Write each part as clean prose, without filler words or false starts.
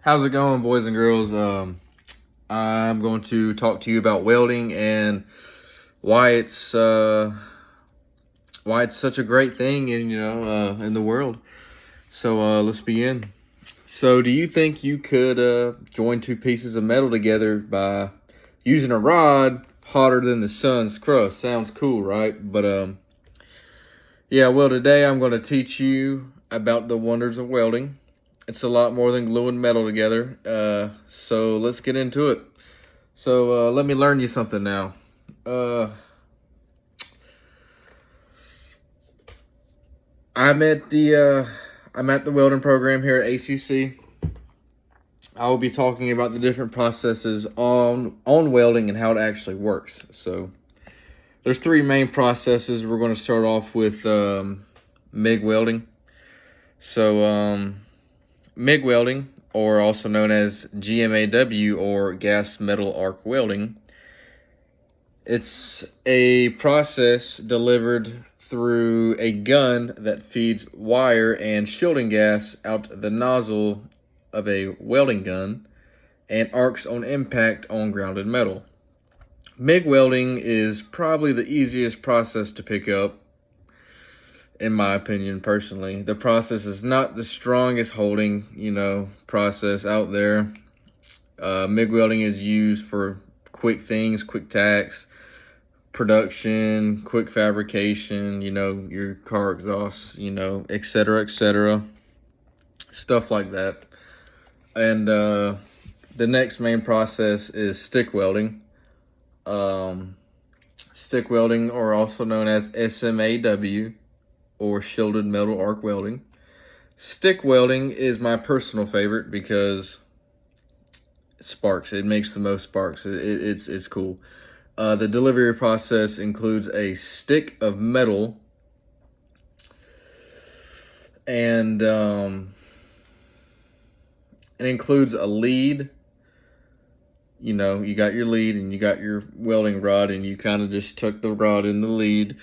How's it going, boys and girls? I'm going to talk to you about welding and why it's uh, why it's such a great thing in the world. So let's begin. So, do you think you could join two pieces of metal together by using a rod hotter than the sun's crust? Sounds cool, right? But yeah. Well, today I'm going to teach you about the wonders of welding. It's a lot more than gluing metal together. So let's get into it. So let me learn you something now. Uh, I'm at the welding program here at ACC. I will be talking about the different processes on welding and how it actually works. So there's three main processes. We're going to start off with MIG welding. So MIG welding, or also known as GMAW, or gas metal arc welding, it's a process delivered through a gun that feeds wire and shielding gas out the nozzle of a welding gun and arcs on impact on grounded metal. MIG welding is probably the easiest process to pick up, in my opinion, personally. The process is not the strongest holding, process out there. MIG welding is used for quick things, quick tacks, production, quick fabrication, your car exhausts, etc., stuff like that. And the next main process is stick welding. Stick welding, or also known as SMAW, or shielded metal arc welding. Stick welding is my personal favorite because sparks. It makes the most sparks. It's cool. The delivery process includes a stick of metal and it includes a lead. You got your lead and you got your welding rod, and you kind of just tuck the rod in the lead,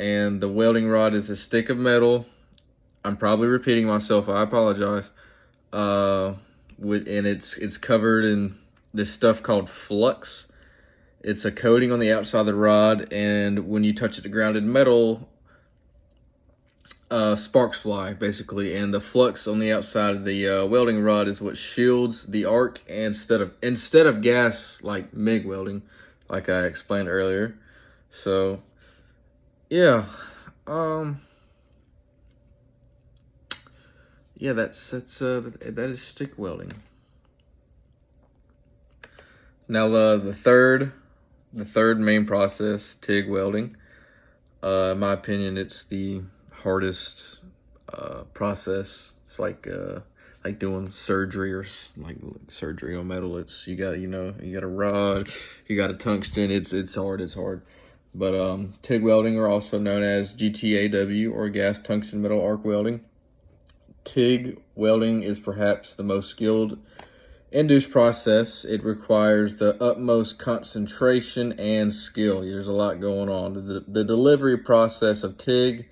and the welding rod is a stick of metal. I'm probably repeating myself. I apologize. And it's covered in this stuff called flux. It's a coating on the outside of the rod, and when you touch it to grounded metal, sparks fly, basically. And the flux on the outside of the welding rod is what shields the arc instead of gas, like MIG welding, like I explained earlier. So, yeah. Yeah, that is stick welding. Now the third main process, TIG welding. In my opinion, it's the hardest process. It's like doing surgery, or like surgery on metal. It's you got a rod, you got a tungsten. It's hard. But TIG welding, or also known as GTAW, or gas tungsten metal arc welding. TIG welding is perhaps the most skilled induced process. It requires the utmost concentration and skill. There's a lot going on. The delivery process of TIG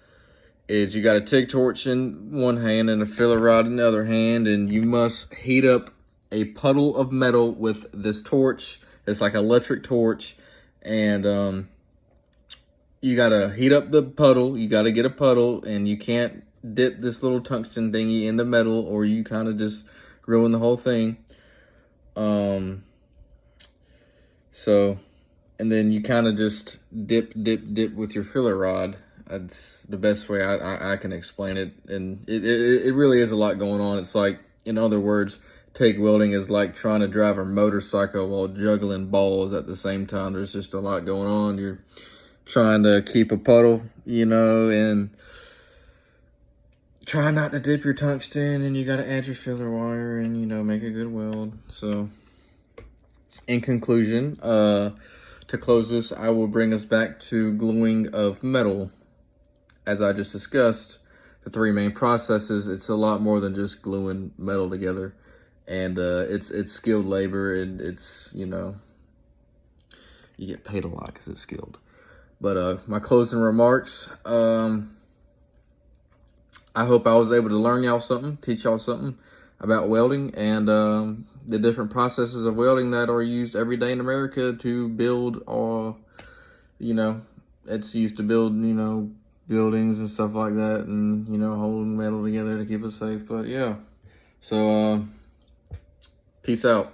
is you got a TIG torch in one hand and a filler rod in the other hand, and you must heat up a puddle of metal with this torch. It's like an electric torch, and you gotta heat up the puddle. You gotta get a puddle, and you can't dip this little tungsten thingy in the metal, or you kind of just ruin the whole thing. So, and then you kind of just dip with your filler rod. That's the best way I can explain it. And it really is a lot going on. It's like, in other words, TIG welding is like trying to drive a motorcycle while juggling balls at the same time. There's just a lot going on. You're trying to keep a puddle, and try not to dip your tungsten, and you got to add your filler wire and, make a good weld. So, in conclusion, to close this, I will bring us back to gluing of metal. As I just discussed, the three main processes, it's a lot more than just gluing metal together. And it's skilled labor, and it's, you get paid a lot because it's skilled. But my closing remarks, I hope I was able to learn y'all something, teach y'all something. about welding and the different processes of welding that are used every day in America to build, you know, it's used to build, buildings and stuff like that, and, holding metal together to keep us safe. But yeah, so peace out.